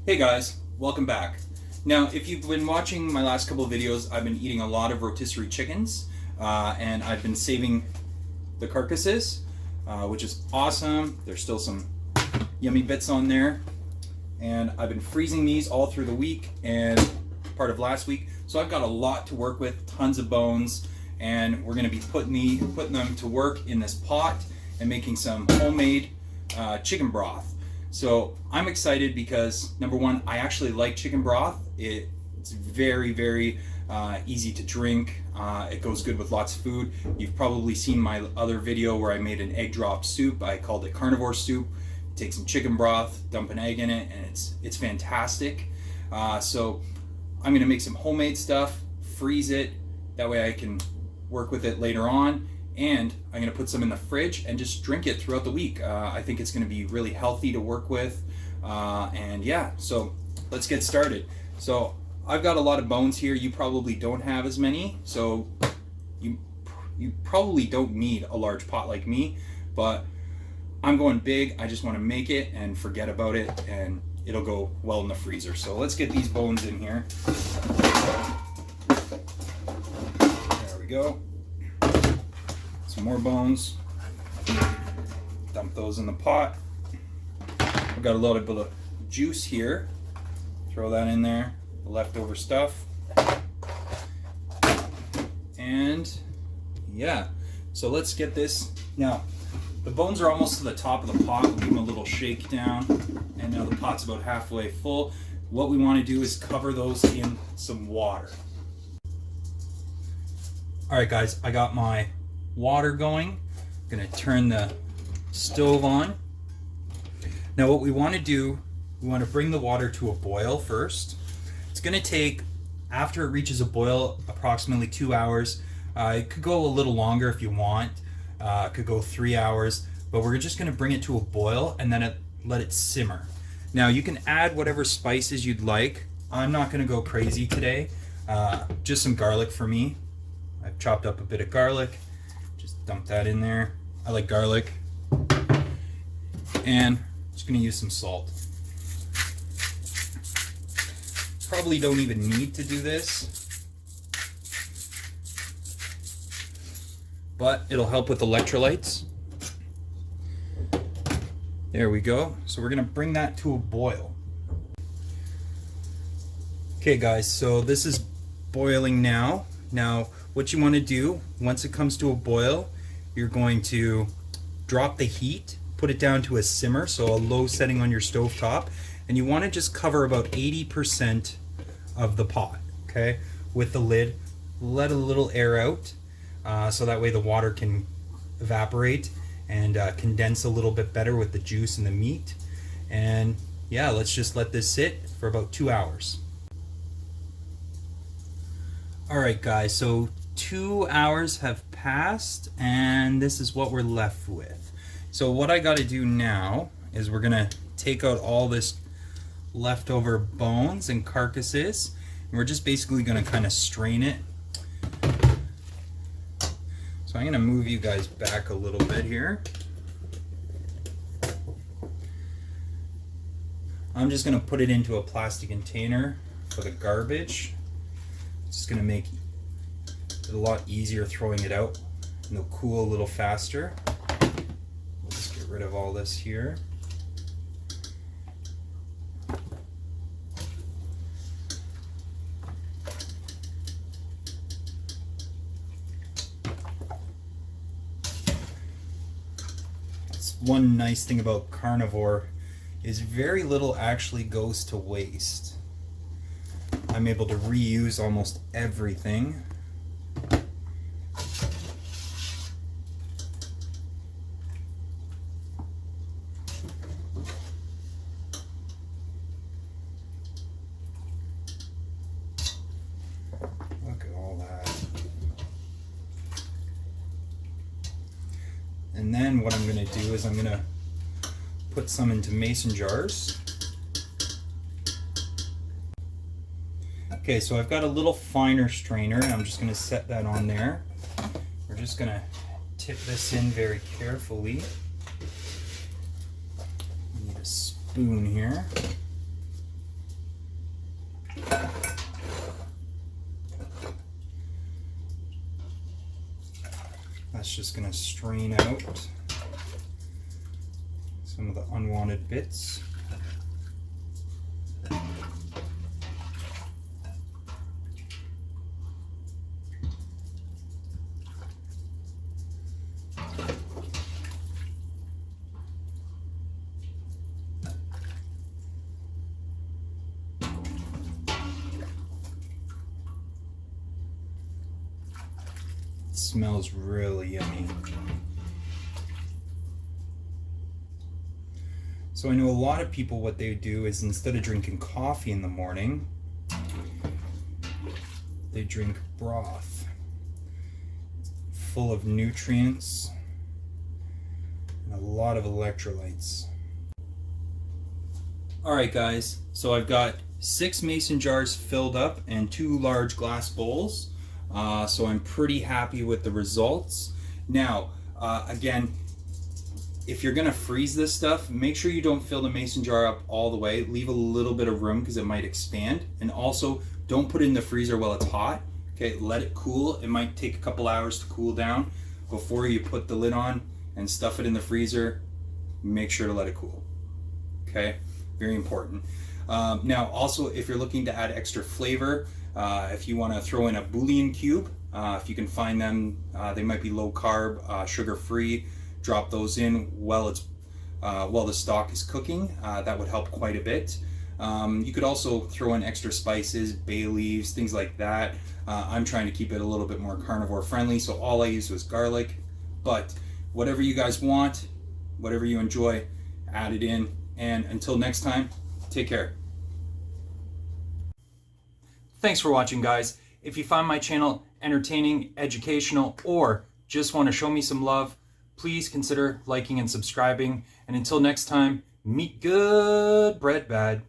Hey guys, welcome back. Now, if you've been watching my last couple of videos, I've been eating a lot of rotisserie chickens, and I've been saving the carcasses, which is awesome. There's still some yummy bits on there, and I've been freezing these all through the week and part of last week. So I've got a lot to work with, tons of bones, and we're going to be putting them to work in this pot and making some homemade chicken broth. So I'm excited because, number one, I actually like chicken broth. It's very, very easy to drink. It goes good with lots of food. You've probably seen my other video where I made an egg drop soup. I called it Carnivore soup. Take some chicken broth, dump an egg in it, and it's fantastic. So I'm gonna make some homemade stuff, freeze it. That way I can work with it later on. And I'm going to put some in the fridge and just drink it throughout the week. I think it's going to be really healthy to work with. And yeah, so let's get started. So I've got a lot of bones here. You probably don't have as many. So you probably don't need a large pot like me. But I'm going big. I just want to make it and forget about it. And it'll go well in the freezer. So let's get these bones in here. There we go. Some more bones. Dump those in the pot. I've got a little bit of juice here. Throw that in there. The leftover stuff. And yeah, so let's get this. Now, the bones are almost to the top of the pot. We'll give them a little shake down. And now the pot's about halfway full. What we want to do is cover those in some water. All right, guys, I got my water going. I'm going to turn the stove on. Now what we want to do, we want to bring the water to a boil first. It's going to take, after it reaches a boil, approximately 2 hours. It could go a little longer if you want. It could go 3 hours, but we're just going to bring it to a boil and then let it simmer. Now you can add whatever spices you'd like. I'm not going to go crazy today. Just some garlic for me. I've chopped up a bit of garlic. Dump that in there. I like garlic. And just gonna use some salt. Probably don't even need to do this, but it'll help with electrolytes. There we go. So we're gonna bring that to a boil. Okay guys, so this is boiling now. Now what you want to do once it comes to a boil, you're going to drop the heat, put it down to a simmer, so a low setting on your stove top, and you want to just cover about 80% of the pot, okay, with the lid. Let a little air out, so that way the water can evaporate and condense a little bit better with the juice and the meat. And yeah, let's just let this sit for about 2 hours. Alright guys, so 2 hours have passed and this is what we're left with. So what I got to do now is we're going to take out all this leftover bones and carcasses, and we're just basically going to kind of strain it. So I'm going to move you guys back a little bit here. I'm just going to put it into a plastic container for the garbage. It's just going to make it a lot easier throwing it out, and they'll cool a little faster. We'll just get rid of all this here. That's one nice thing about Carnivore, is very little actually goes to waste. I'm able to reuse almost everything. Look at all that. And then what I'm going to do is I'm going to put some into mason jars. Okay, so I've got a little finer strainer, and I'm just going to set that on there. We're just going to tip this in very carefully. Need a spoon here. That's just going to strain out some of the unwanted bits. Smells really yummy. So I know a lot of people, what they do is instead of drinking coffee in the morning, they drink broth. Full of nutrients and a lot of electrolytes. Alright guys, so I've got 6 mason jars filled up and 2 large glass bowls. So I'm pretty happy with the results. Now, again, if you're gonna freeze this stuff, make sure you don't fill the mason jar up all the way. Leave a little bit of room because it might expand. And also, don't put it in the freezer while it's hot. Okay, let it cool. It might take a couple hours to cool down before you put the lid on and stuff it in the freezer. Make sure to let it cool. Okay, very important. Now, also, if you're looking to add extra flavor, if you want to throw in a bouillon cube, if you can find them, they might be low carb, sugar free. Drop those in while the stock is cooking. That would help quite a bit. You could also throw in extra spices, bay leaves, things like that. I'm trying to keep it a little bit more carnivore friendly, so all I used was garlic. But whatever you guys want, whatever you enjoy, add it in. And until next time, take care. Thanks for watching, guys. If you find my channel entertaining, educational, or just want to show me some love, please consider liking and subscribing. And until next time, meat good, bread bad.